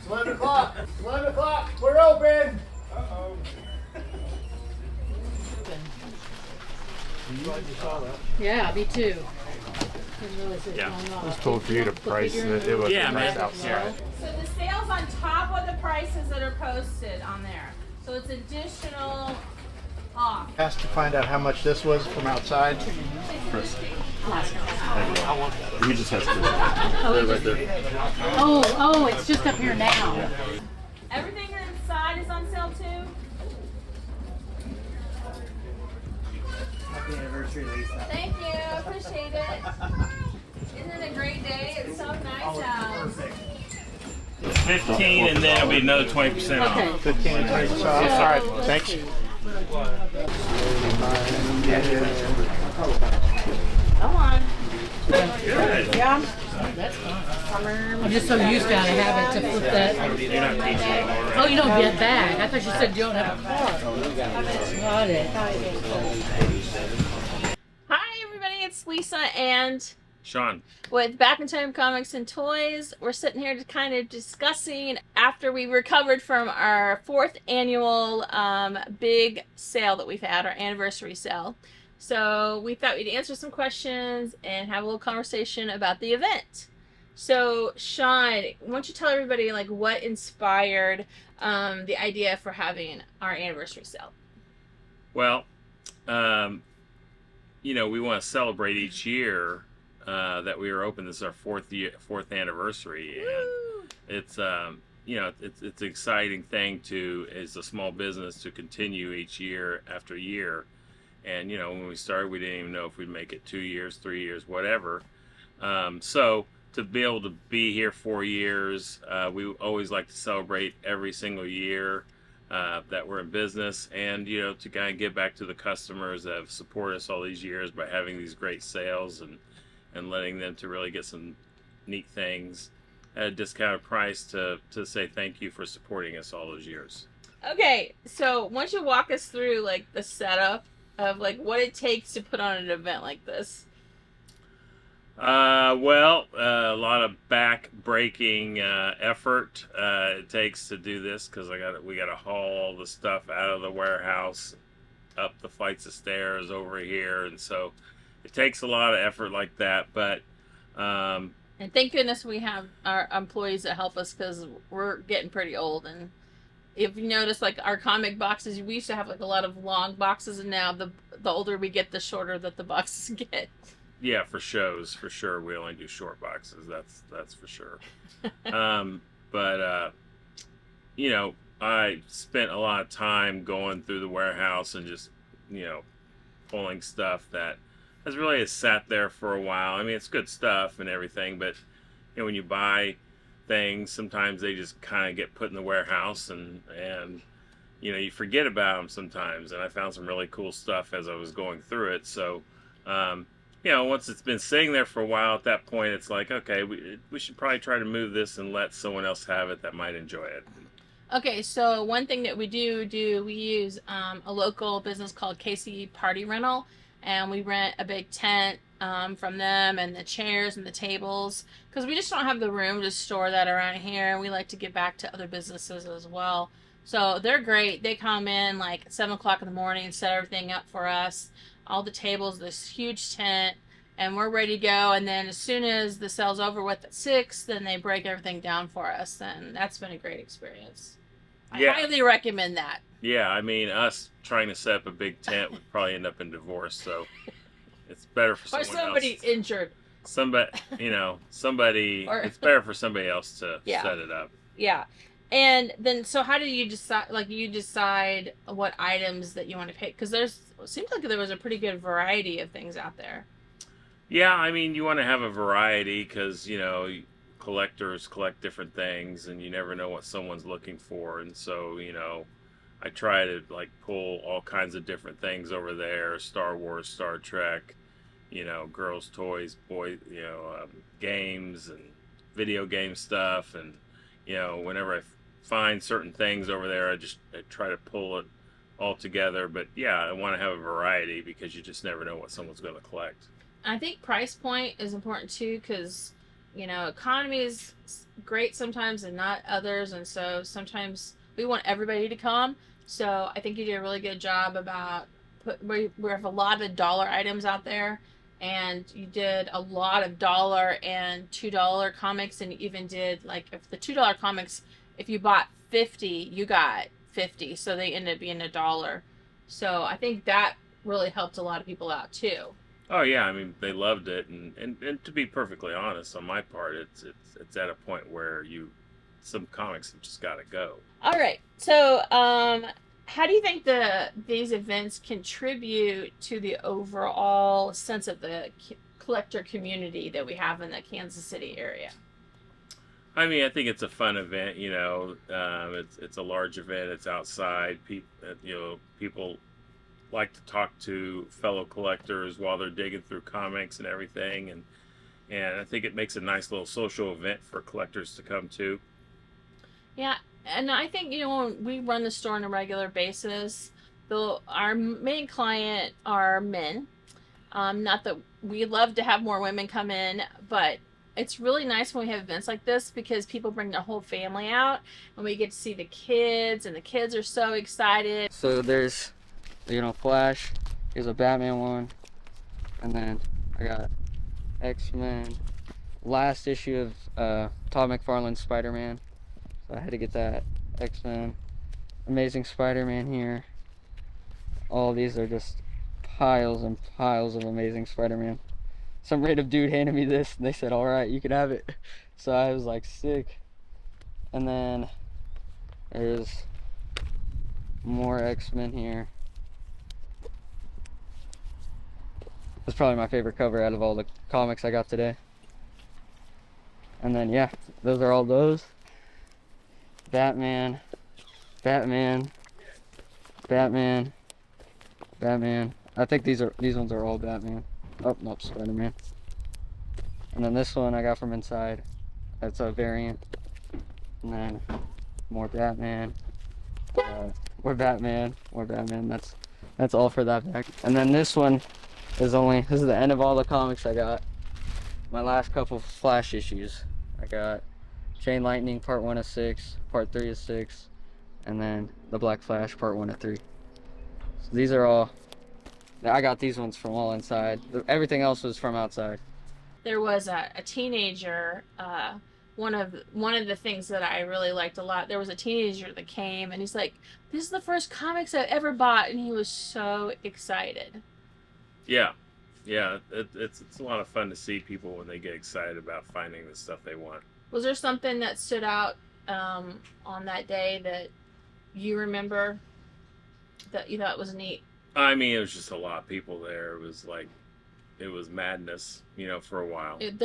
11 o'clock. 11 o'clock. We're open. Uh-oh. Yeah, me too. Yeah. I was told for you to price it. It was Yeah, price man. outside. So the sale's on top of the prices that are posted on there. So it's additional off. Asked to find out how much this was from outside. He just has to. Right there. Oh, it's just up here now. Everything inside is on sale too. Happy anniversary, Lisa. Thank you, appreciate it. Isn't it a great day? It's so nice out. 15, and then it'll be another 20% off. Okay. 15 and 20 off. All right, thanks. Come on. Good. Yeah. I'm just so used to how to have it to flip that. You're not teaching anymore. Oh, you don't get back. I thought you said you don't have a car. Got it. Hi everybody, it's Lisa and Sean. with Back in Time Comics and Toys. We're sitting here to kind of discussing after we recovered from our 4th annual big sale that we've had, our anniversary sale. So we thought we'd answer some questions and have a little conversation about the event. So Sean, why don't you tell everybody like what inspired the idea for having our anniversary sale? Well, you know, we want to celebrate each year that we were open. This is our 4th anniversary, and it's you know, it's an exciting thing to, as a small business, to continue each year after year. And you know, when we started, we didn't even know if we'd make it 2 years, 3 years, whatever. So to be able to be here 4 years, we always like to celebrate every single year that we're in business, and you know, to kind of give back to the customers that have supported us all these years by having these great sales and letting them to really get some neat things at a discounted price to say thank you for supporting us all those years. Okay, so why don't you walk us through like the setup of like what it takes to put on an event like this? Well, a lot of back-breaking effort it takes to do this, because we got to haul all the stuff out of the warehouse, up the flights of stairs over here, and so it takes a lot of effort like that. But And thank goodness we have our employees that help us, because we're getting pretty old. And if you notice, like our comic boxes, we used to have like a lot of long boxes, and now the older we get, the shorter that the boxes get. yeah, for shows, for sure, we only do short boxes. That's for sure. But you know, I spent a lot of time going through the warehouse and just, you know, pulling stuff that has really sat there for a while. I mean, it's good stuff and everything, but you know, when you buy things, sometimes they just kind of get put in the warehouse, and you know, you forget about them sometimes. And I found some really cool stuff as I was going through it. So you know, once it's been sitting there for a while, at that point it's like, okay, we should probably try to move this and let someone else have it that might enjoy it. Okay, so one thing that we we use a local business called Casey Party Rental, and we rent a big tent from them, and the chairs and the tables, because we just don't have the room to store that around here, and we like to give back to other businesses as well. So they're great. They come in like at 7 o'clock in the morning and set everything up for us, all the tables, this huge tent, and we're ready to go. And then as soon as the sale's over with at 6, then they break everything down for us, and that's been a great experience. Yeah. I highly recommend that. Yeah, I mean, us trying to set up a big tent would probably end up in divorce, so it's better for Or someone somebody else. injured. Somebody, you know, Or- it's better for somebody else to Yeah. set it up. Yeah. And then, so how do you decide, like, you decide what items that you want to pick? Because it seems like there was a pretty good variety of things out there. Yeah, I mean, you want to have a variety, because, you know, collectors collect different things, and you never know what someone's looking for. And so, you know, I try to, like, pull all kinds of different things over there: Star Wars, Star Trek, you know, girls' toys, games and video game stuff. And, you know, whenever I find certain things over there, I try to pull it all together. But yeah, I want to have a variety, because you just never know what someone's going to collect. I think price point is important too, because you know, economy is great sometimes and not others, and so sometimes we want everybody to come. So I think you did a really good job about we have a lot of dollar items out there, and you did a lot of dollar and $2 comics, and you even did like if the $2 comics, if you bought 50, you got 50, so they ended up being $1. So I think that really helped a lot of people out too. Oh yeah, I mean they loved it, and to be perfectly honest, on my part, it's at a point where some comics have just got to go. All right, so how do you think these events contribute to the overall sense of the collector community that we have in the Kansas City area? I mean, I think it's a fun event. You know, it's a large event. It's outside. People like to talk to fellow collectors while they're digging through comics and everything, and I think it makes a nice little social event for collectors to come to. Yeah, and I think, you know, when we run the store on a regular basis, our main client are men. Not that we love to have more women come in, but it's really nice when we have events like this because people bring their whole family out and we get to see the kids, and the kids are so excited. So there's, you know, Flash, here's a Batman one, and then I got X-Men, last issue of Todd McFarlane's Spider-Man, so I had to get that. X-Men, Amazing Spider-Man here. All these are just piles and piles of Amazing Spider-Man. Some random dude handed me this and they said, alright, you can have it. So I was like, sick. And then there's more X-Men here. That's probably my favorite cover out of all the comics I got today. And then yeah, those are all those. Batman, Batman, Batman, Batman. I think these ones are all Batman. Oh nope, Spider-Man. And then this one I got from inside. That's a variant. And then more Batman. More Batman. More Batman. That's all for that pack. And then this one is this is the end of all the comics I got. My last couple Flash issues. I got Chain Lightning Part 1 of 6, Part 3 of 6, and then the Black Flash Part 1 of 3. So these are all, I got these ones from all inside. Everything else was from outside. There was a teenager, one of the things that I really liked a lot, there was a teenager that came and he's like, this is the first comics I've ever bought, and he was so excited. Yeah, it's a lot of fun to see people when they get excited about finding the stuff they want. Was there something that stood out on that day that you remember that you thought was neat? I mean, it was just a lot of people there. It was madness, you know, for a while. It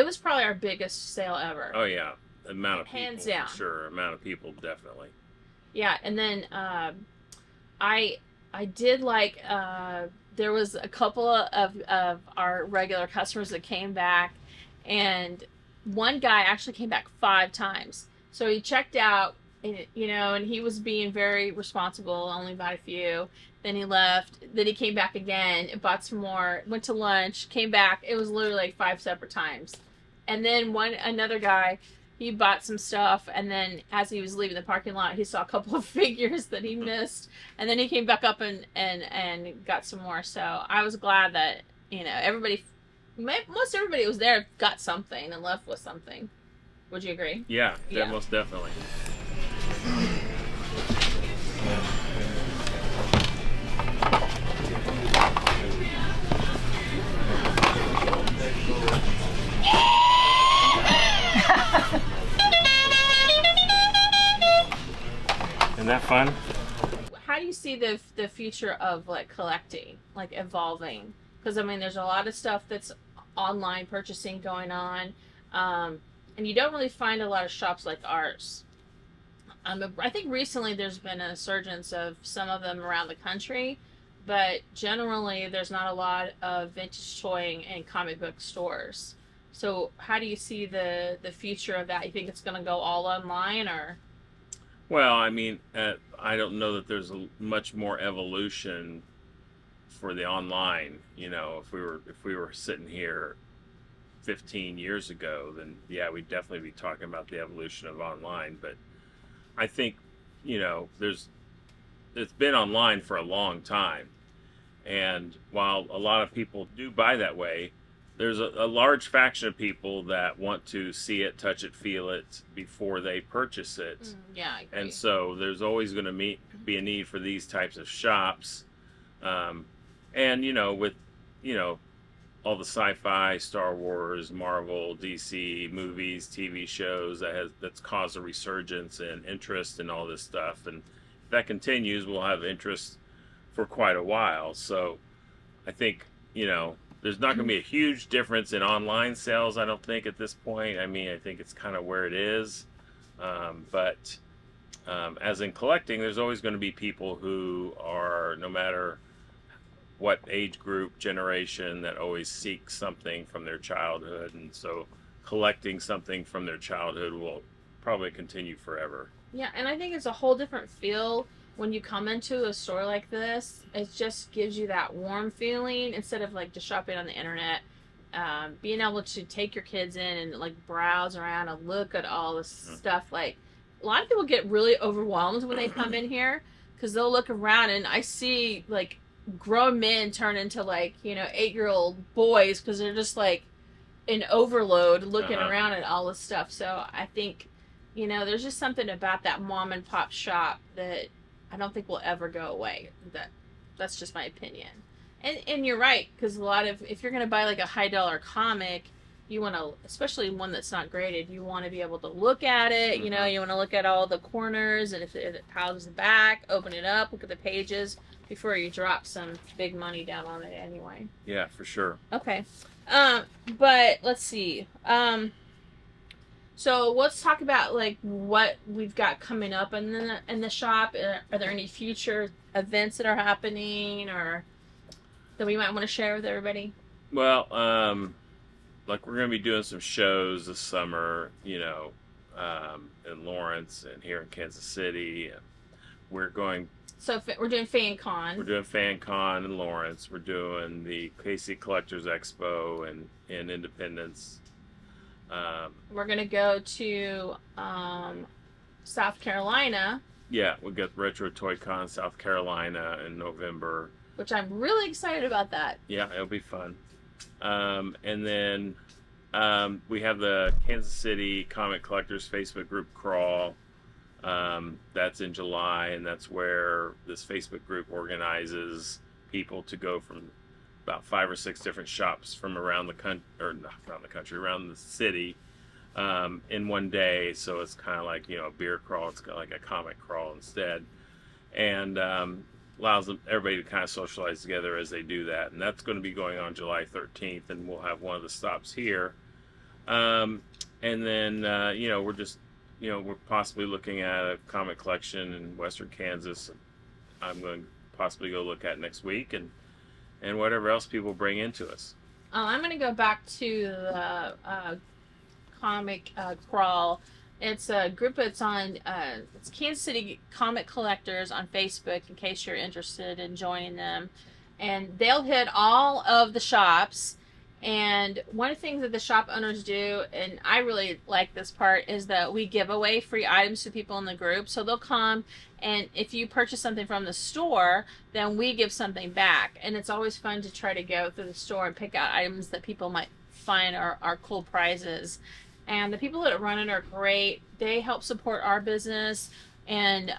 was probably our biggest sale ever. Oh yeah, amount of people, hands down. for sure. Amount of people, definitely. Yeah, and then I did like there was a couple of our regular customers that came back, and one guy actually came back 5 times. So he checked out, and, you know, and he was being very responsible, only bought a few. Then he left. Then he came back again, bought some more, went to lunch, came back. It was literally like 5 separate times. And then another guy, he bought some stuff, and then as he was leaving the parking lot, he saw a couple of figures that he missed, and then he came back up and got some more. So I was glad that, you know, most everybody who was there got something and left with something. Would you agree? Yeah, most definitely. Isn't that fun? How do you see the future of like collecting, like evolving? Because I mean, there's a lot of stuff that's online purchasing going on, and you don't really find a lot of shops like ours. I think recently there's been a surgence of some of them around the country, but generally there's not a lot of vintage toy and comic book stores. So how do you see the future of that? You think it's going to go all online, or? Well, I mean, I don't know that there's much more evolution for the online. You know, if we were sitting here 15 years ago, then yeah, we'd definitely be talking about the evolution of online. But I think, it's been online for a long time. And while a lot of people do buy that way, there's a large faction of people that want to see it, touch it, feel it before they purchase it. Yeah, I agree. And so there's always going to be a need for these types of shops. And, with, all the sci-fi, Star Wars, Marvel, DC movies, TV shows that's caused a resurgence in interest in all this stuff. And if that continues, we'll have interest for quite a while. So I think, there's not going to be a huge difference in online sales, I don't think, at this point. I mean, I think it's kind of where it is. But as in collecting, there's always going to be people who are, no matter what age group, generation, that always seek something from their childhood. And so collecting something from their childhood will probably continue forever. Yeah, and I think it's a whole different feel when you come into a store like this. It just gives you that warm feeling instead of like just shopping on the internet. Being able to take your kids in and like browse around and look at all this stuff. Like, a lot of people get really overwhelmed when they come in here because they'll look around and I see like grown men turn into like 8-year-old boys because they're just like in overload looking around at all this stuff. So I think there's just something about that mom and pop shop that I don't think will ever go away. That's just my opinion. And you're right, because if you're going to buy like a high dollar comic, you want to, especially one that's not graded, you want to be able to look at it. You want to look at all the corners, and if it houses the back, open it up, look at the pages before you drop some big money down on it anyway. Yeah, for sure. Okay. But let's see. So let's talk about like what we've got coming up in the shop. Are there any future events that are happening or that we might want to share with everybody? Well, like we're going to be doing some shows this summer, in Lawrence and here in Kansas City. We're doing FanCon. We're doing FanCon in Lawrence. We're doing the KC Collectors Expo in Independence. We're gonna go to South Carolina. Yeah, we'll get Retro Toy Con South Carolina in November, which I'm really excited about that. Yeah, it'll be fun. And then we have the Kansas City Comic Collectors Facebook group crawl. That's in July, and that's where this Facebook group organizes people to go from about 5 or 6 different shops from around the country, or not around the country, around the city, in one day. So it's kind of like a beer crawl. It's kind of like a comic crawl instead, and allows everybody to kind of socialize together as they do that. And that's going to be going on July 13th, and we'll have one of the stops here. And then we're just we're possibly looking at a comic collection in Western Kansas. I'm going to possibly go look at next week, and whatever else people bring into us. I'm going to go back to the comic crawl. It's a group that's on, it's Kansas City Comic Collectors on Facebook, in case you're interested in joining them. And they'll hit all of the shops. And one of the things that the shop owners do, and I really like this part, is that we give away free items to people in the group. So they'll come, and if you purchase something from the store, then we give something back. And it's always fun to try to go through the store and pick out items that people might find are cool prizes. And the people that run it are great. They help support our business. And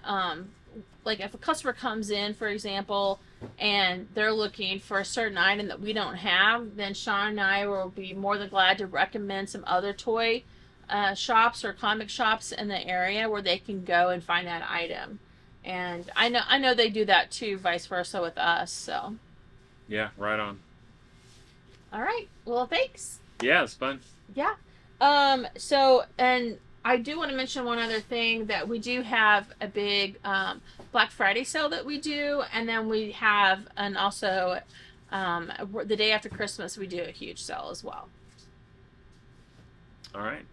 like if a customer comes in, for example, and they're looking for a certain item that we don't have, then Sean and I will be more than glad to recommend some other toy shops or comic shops in the area where they can go and find that item. And I know they do that too, vice versa with us. So yeah, right on. All right, well, thanks. Yeah, it's fun. Yeah. So, and I do want to mention one other thing, that we do have a big Black Friday sale that we do, and then we have, and also the day after Christmas we do a huge sale as well. All right.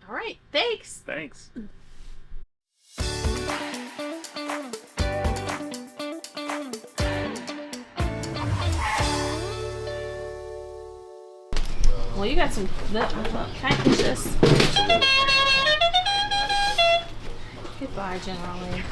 All right. Thanks. Thanks. Well, you got some. Can I push this? Goodbye, General Lee.